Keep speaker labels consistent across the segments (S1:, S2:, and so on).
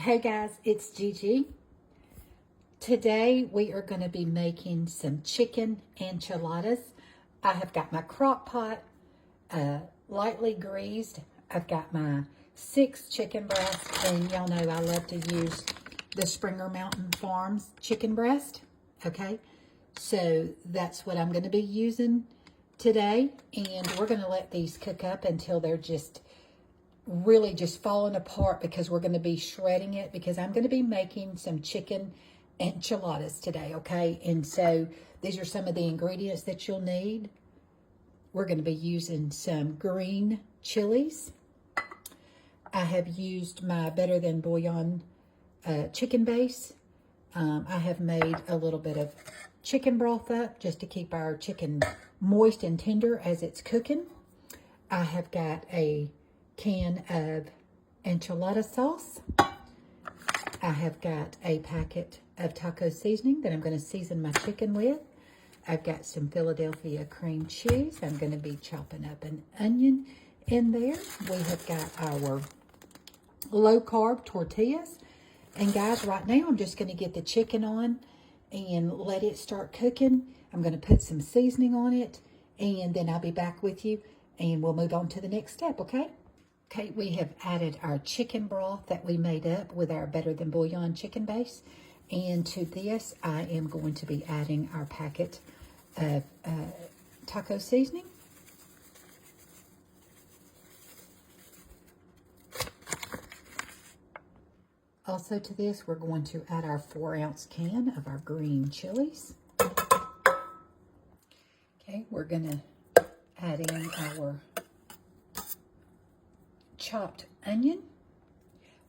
S1: Hey guys, it's Gigi. Today we are going to be making some chicken enchiladas. I have got my crock pot lightly greased. I've got my 6 chicken breasts, and y'all know I love to use the Springer Mountain Farms chicken breast. Okay, so that's what I'm going to be using today, and we're going to let these cook up until they're really just falling apart, because we're going to be shredding it, because I'm going to be making some chicken enchiladas today, okay? And so these are some of the ingredients that you'll need. We're going to be using some green chilies. I have used my Better Than Bouillon chicken base. I have made a little bit of chicken broth up just to keep our chicken moist and tender as it's cooking. I have got a can of enchilada sauce. I have got a packet of taco seasoning that I'm going to season my chicken with. I've got some Philadelphia cream cheese. I'm going to be chopping up an onion in there. We have got our low-carb tortillas. And guys, right now I'm just going to get the chicken on and let it start cooking. I'm going to put some seasoning on it, and then I'll be back with you, and we'll move on to the next step, okay? Okay, we have added our chicken broth that we made up with our Better Than Bouillon chicken base. And to this, I am going to be adding our packet of taco seasoning. Also to this, we're going to add our 4-ounce can of our green chilies. Okay, we're going to add in our chopped onion.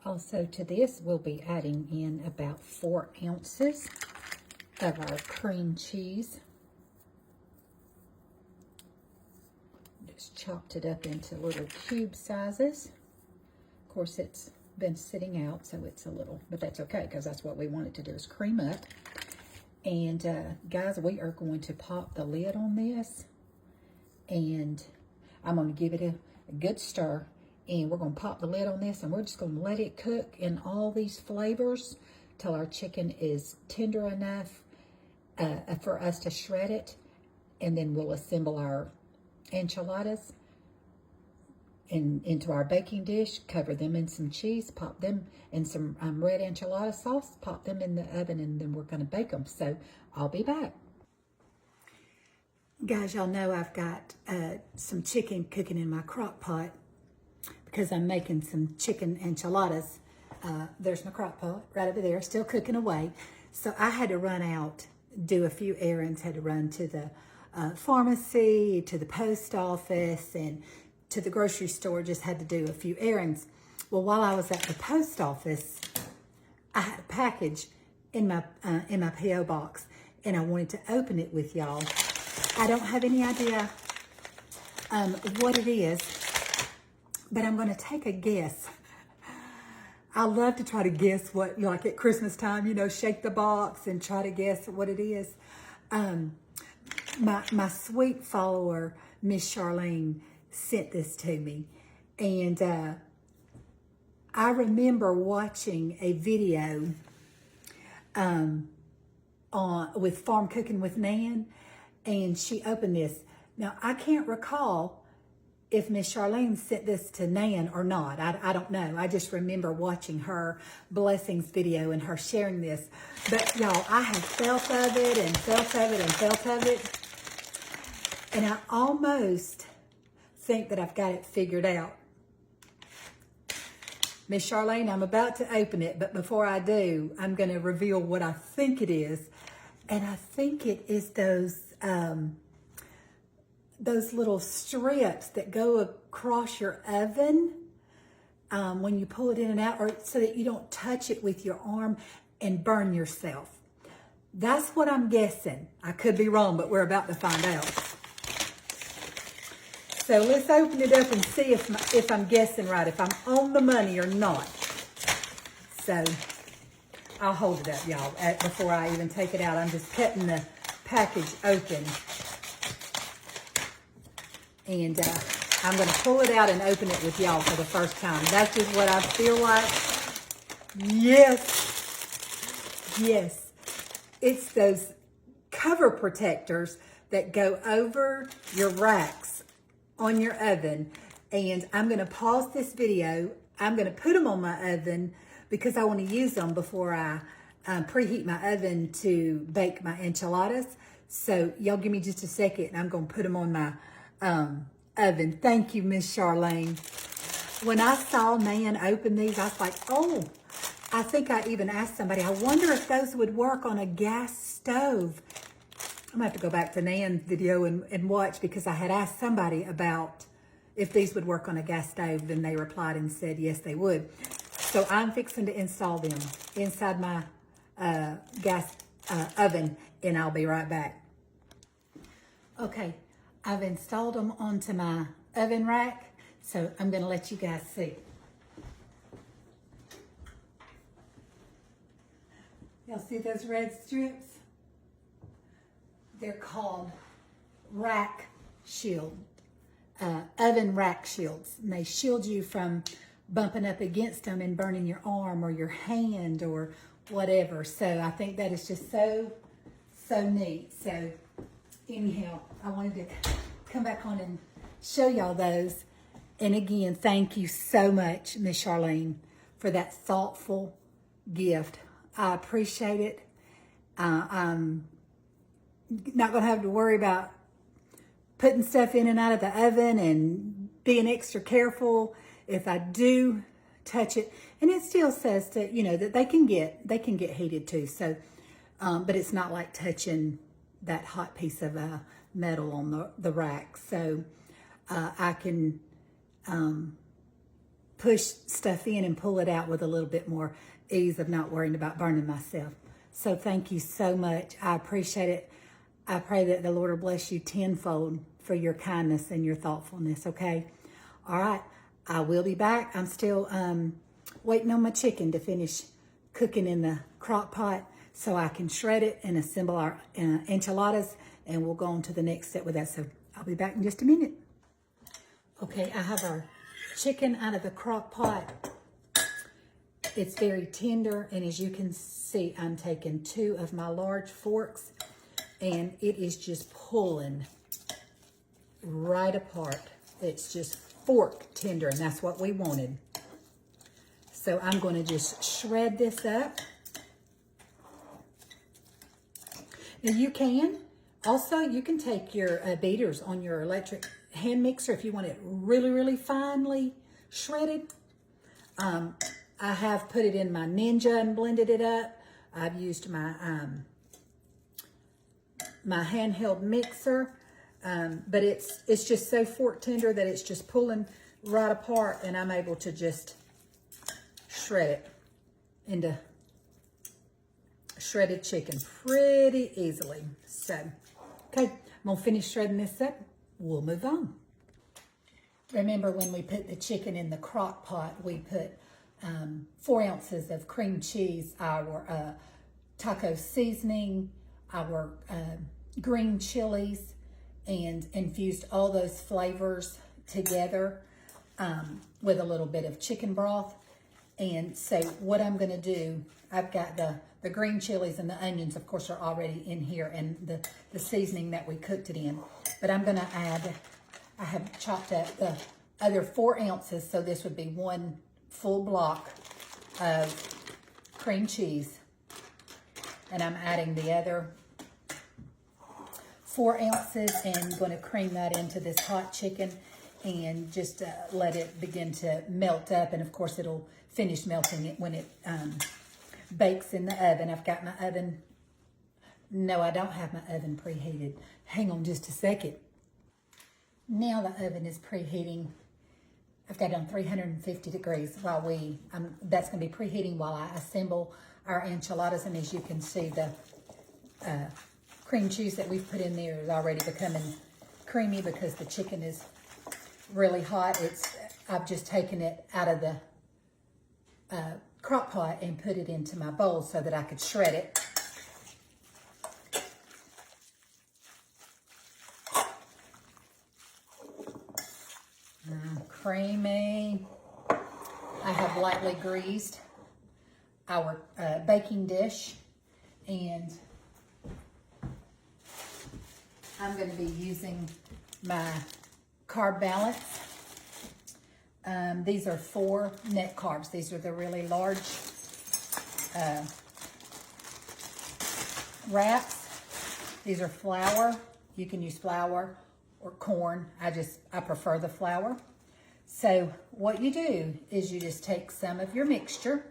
S1: Also to this, we'll be adding in about 4 ounces of our cream cheese. Just chopped it up into little cube sizes. Of course, it's been sitting out, so it's a little, but that's okay, because that's what we want it to do, is cream up. And guys, we are going to pop the lid on this, and I'm going to give it a good stir. And we're going to pop the lid on this, and we're just going to let it cook in all these flavors till our chicken is tender enough for us to shred it. And then we'll assemble our enchiladas into our baking dish, cover them in some cheese, pop them in some red enchilada sauce, pop them in the oven, and then we're going to bake them. So I'll be back. Guys, y'all know I've got some chicken cooking in my crock pot, because I'm making some chicken enchiladas. There's my crock pot right over there, still cooking away. So I had to run out, do a few errands, had to run to the pharmacy, to the post office, and to the grocery store, just had to do a few errands. Well, while I was at the post office, I had a package in my P.O. box, and I wanted to open it with y'all. I don't have any idea what it is, but I'm going to take a guess. I love to try to guess what, like at Christmas time, you know, shake the box and try to guess what it is. My sweet follower, Miss Charlene, sent this to me. And I remember watching a video with Farm Cooking with Nan, and she opened this. Now, I can't recall if Miss Charlene sent this to Nan or not. I don't know. I just remember watching her blessings video and her sharing this. But y'all, I have felt of it and felt of it and felt of it. And I almost think that I've got it figured out. Miss Charlene, I'm about to open it, but before I do, I'm going to reveal what I think it is. And I think it is those little strips that go across your oven when you pull it in and out, or so that you don't touch it with your arm and burn yourself. That's what I'm guessing. I could be wrong, but we're about to find out. So let's open it up and see if I'm guessing right, if I'm on the money or not. So I'll hold it up, y'all, before I even take it out. I'm just cutting the package open. And I'm going to pull it out and open it with y'all for the first time. That's just what I feel like. Yes, yes. It's those cover protectors that go over your racks on your oven. And I'm gonna pause this video. I'm gonna put them on my oven because I wanna use them before I preheat my oven to bake my enchiladas. So y'all give me just a second and I'm gonna put them on my oven. Thank you, Miss Charlene. When I saw Nan open these, I was like, oh, I think I even asked somebody, I wonder if those would work on a gas stove. I'm gonna have to go back to Nan's video and watch, because I had asked somebody about if these would work on a gas stove, and they replied and said, yes, they would. So I'm fixing to install them inside my gas oven, and I'll be right back. Okay, I've installed them onto my oven rack. So I'm gonna let you guys see. Y'all see those red strips? They're called rack shield, oven rack shields. And they shield you from bumping up against them and burning your arm or your hand or whatever. So I think that is just so neat. So anyhow, I wanted to come back on and show y'all those. And again, thank you so much, Miss Charlene, for that thoughtful gift. I appreciate it. I'm not going to have to worry about putting stuff in and out of the oven and being extra careful if I do touch it. And it still says that, you know, that they can get heated too. So, but it's not like touching that hot piece of metal on the rack. So I can push stuff in and pull it out with a little bit more ease of not worrying about burning myself. So thank you so much. I appreciate it. I pray that the Lord will bless you tenfold for your kindness and your thoughtfulness, okay? All right, I will be back. I'm still waiting on my chicken to finish cooking in the crock pot so I can shred it and assemble our enchiladas, and we'll go on to the next step with that. So I'll be back in just a minute. Okay, I have our chicken out of the crock pot. It's very tender, and as you can see, I'm taking 2 of my large forks, and it is just pulling right apart. It's just fork tender, and that's what we wanted. So I'm going to just shred this up. Now you can take your beaters on your electric hand mixer if you want it really finely shredded. I have put it in my Ninja and blended it up. I've used my my handheld mixer, but it's just so fork tender that it's just pulling right apart, and I'm able to just shred it into shredded chicken pretty easily. So, okay, I'm gonna finish shredding this up. We'll move on. Remember when we put the chicken in the crock pot, we put 4 ounces of cream cheese, our taco seasoning, our green chilies, and infused all those flavors together with a little bit of chicken broth. And so what I'm gonna do, I've got the green chilies and the onions, of course, are already in here, and the seasoning that we cooked it in. But I'm gonna add, I have chopped up the other 4 ounces, so this would be 1 full block of cream cheese. And I'm adding the other 4 ounces and going to cream that into this hot chicken and just let it begin to melt up. And of course it'll finish melting it when it bakes in the oven. I've got my oven. No, I don't have my oven preheated. Hang on just a second. Now the oven is preheating. I've got it on 350 degrees while that's going to be preheating while I assemble our enchiladas. And as you can see, the cream cheese that we've put in there is already becoming creamy because the chicken is really hot. I've just taken it out of the crock pot and put it into my bowl so that I could shred it. Creamy. I have lightly greased our baking dish, and I'm going to be using my carb balance. These are 4 net carbs. These are the really large wraps. These are flour. You can use flour or corn. I prefer the flour. So what you do is you just take some of your mixture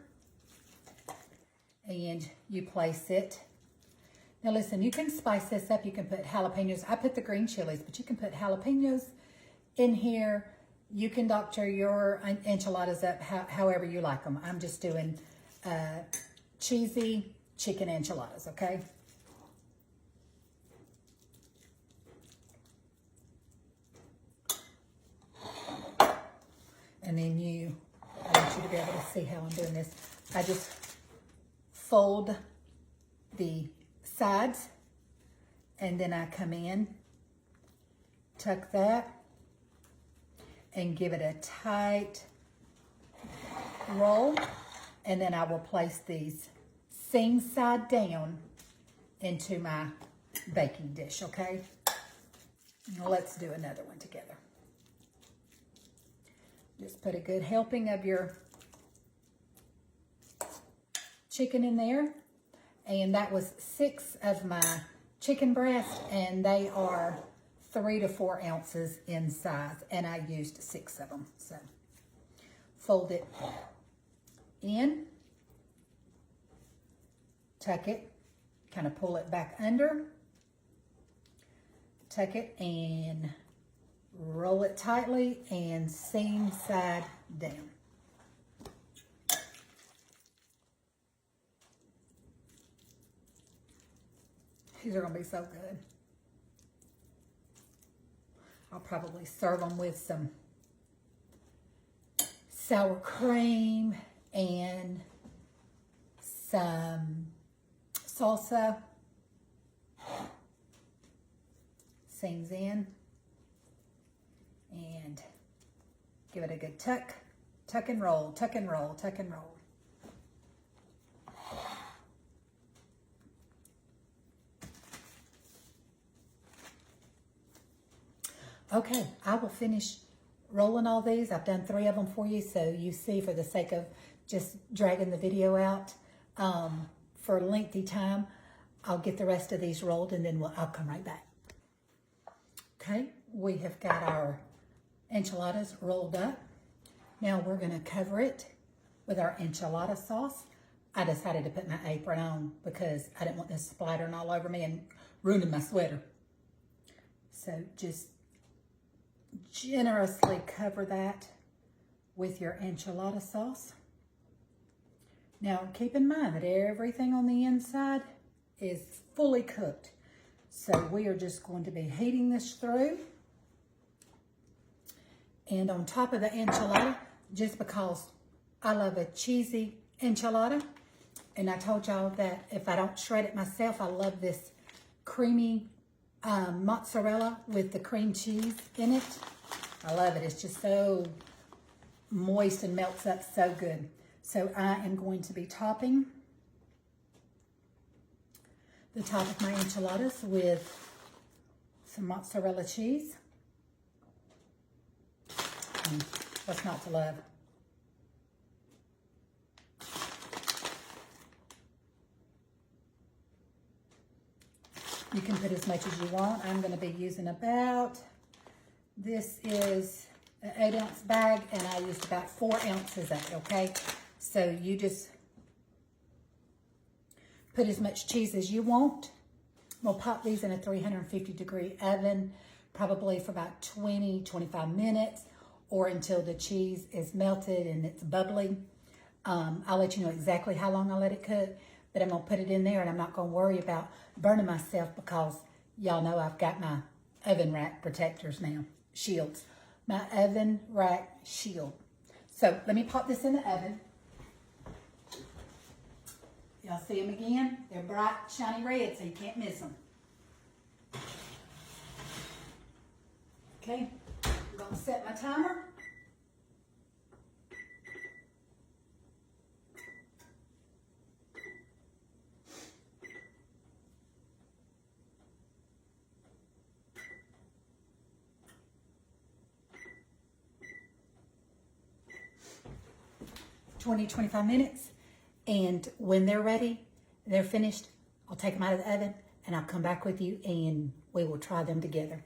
S1: and you place it. Now listen, you can spice this up. You can put jalapenos. I put the green chilies, but you can put jalapenos in here. You can doctor your enchiladas up however you like them. I'm just doing cheesy chicken enchiladas, okay? And then I want you to be able to see how I'm doing this. I just fold the sides, and then I come in, tuck that, and give it a tight roll, and then I will place these seam side down into my baking dish, okay? Now let's do another one together. Just put a good helping of your chicken in there. And that was 6 of my chicken breast, and they are 3 to 4 ounces in size, and I used 6 of them. So fold it in, tuck it, kind of pull it back under, tuck it, and roll it tightly and seam side down. These are going to be so good. I'll probably serve them with some sour cream and some salsa. Seams in. And give it a good tuck, tuck and roll, tuck and roll, tuck and roll. Okay, I will finish rolling all these. I've done 3 of them for you, so you see, for the sake of just dragging the video out for a lengthy time, I'll get the rest of these rolled, and then I'll come right back. Okay, we have got our enchiladas rolled up. Now we're going to cover it with our enchilada sauce. I decided to put my apron on because I didn't want this splattering all over me and ruining my sweater. So just generously cover that with your enchilada sauce. Now keep in mind that everything on the inside is fully cooked. So we are just going to be heating this through. And on top of the enchilada, just because I love a cheesy enchilada, and I told y'all that if I don't shred it myself, I love this creamy mozzarella with the cream cheese in it. I love it. It's just so moist and melts up so good. So I am going to be topping the top of my enchiladas with some mozzarella cheese. What's not to love? You can put as much as you want. I'm going to be using about, this is an 8-ounce bag, and I used about 4 ounces of it, okay? So you just put as much cheese as you want. We'll pop these in a 350-degree oven, probably for about 20-25 minutes, or until the cheese is melted and it's bubbly. I'll let you know exactly how long I let it cook, but I'm gonna put it in there, and I'm not gonna worry about burning myself because y'all know I've got my oven rack protectors now, shields. My oven rack shield. So let me pop this in the oven. Y'all see them again? They're bright, shiny red, so you can't miss them. Okay, I'm gonna set my timer. 20, 25 minutes. And when they're ready, they're finished, I'll take them out of the oven and I'll come back with you and we will try them together.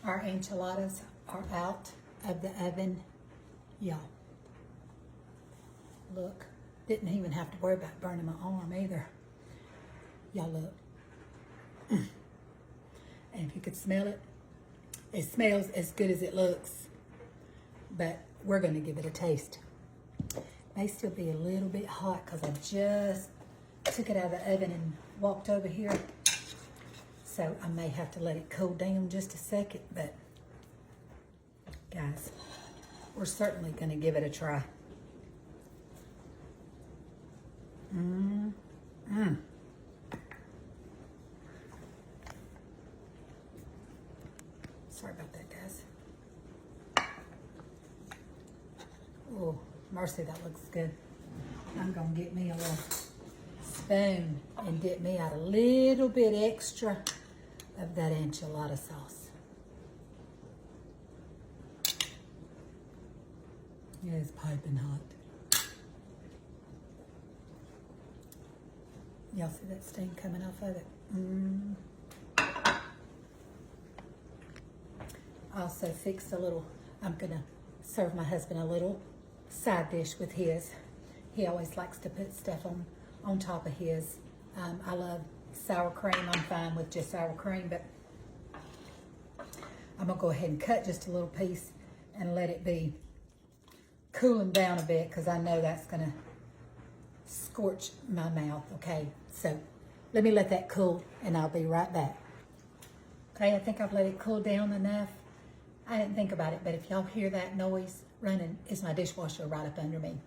S1: Our enchiladas are out of the oven, y'all. Look, didn't even have to worry about burning my arm either. Y'all look. And if you could smell it, it smells as good as it looks, but we're gonna give it a taste. It may still be a little bit hot because I just took it out of the oven and walked over here. So I may have to let it cool down just a second, but guys, we're certainly gonna give it a try. Sorry about that, guys. Oh, mercy, that looks good. I'm gonna get me a little spoon and dip me out a little bit extra of that enchilada sauce. It is piping hot. Y'all see that steam coming off of it? I also fixed a little, I'm gonna serve my husband a little side dish with his. He always likes to put stuff on top of his. I love sour cream. I'm fine with just sour cream, but I'm gonna go ahead and cut just a little piece and let it be cooling down a bit because I know that's gonna scorch my mouth. Okay, so let me let that cool and I'll be right back. Okay, I think I've let it cool down enough. I didn't think about it, but if y'all hear that noise running, it's my dishwasher right up under me.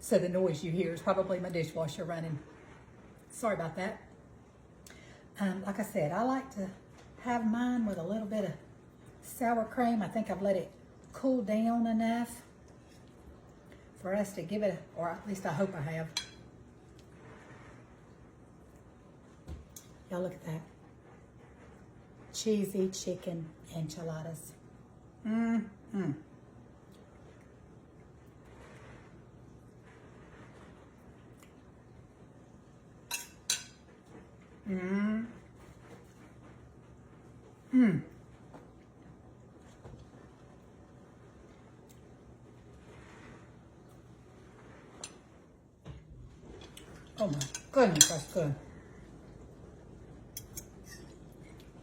S1: So the noise you hear is probably my dishwasher running. Sorry about that. Like I said, I like to have mine with a little bit of sour cream. I think I've let it cool down enough for us to give it, or at least I hope I have. Y'all look at that. Cheesy chicken enchiladas. Oh my goodness, that's good.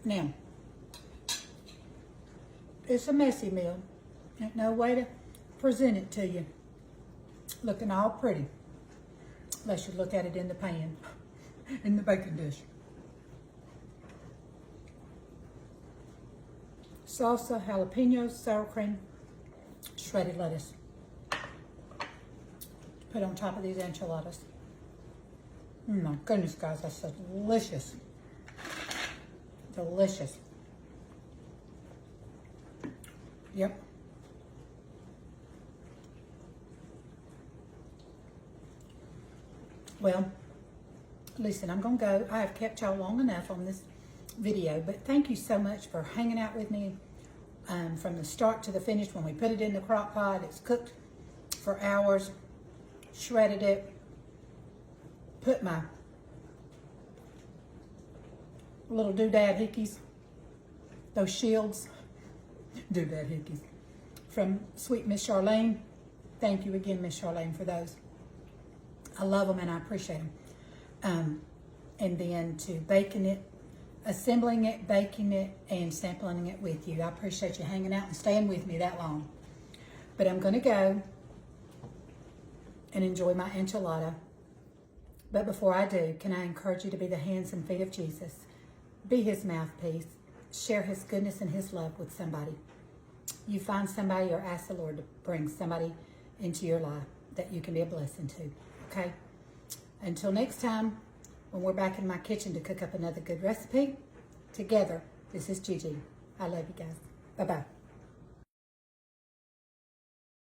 S1: Now, it's a messy meal. Ain't no way to present it to you looking all pretty unless you look at it in the pan, in the baking dish. Salsa, jalapenos, sour cream, shredded lettuce. Put on top of these enchiladas. Oh my goodness, guys, that's so delicious. Delicious. Yep. Well, listen, I'm going to go. I have kept y'all long enough on this video, but thank you so much for hanging out with me from the start to the finish. When we put it in the crock pot, it's cooked for hours, shredded it, put my little doodad hickeys, those shields, doodad hickeys, from sweet Miss Charlene. Thank you again, Miss Charlene, for those. I love them and I appreciate them. And then to baking it, assembling it, baking it, and sampling it with you. I appreciate you hanging out and staying with me that long. But I'm going to go and enjoy my enchilada. But before I do, can I encourage you to be the hands and feet of Jesus? Be his mouthpiece. Share his goodness and his love with somebody. You find somebody or ask the Lord to bring somebody into your life that you can be a blessing to. Okay? Until next time, when we're back in my kitchen to cook up another good recipe together, this is Gigi. I love you guys. Bye-bye.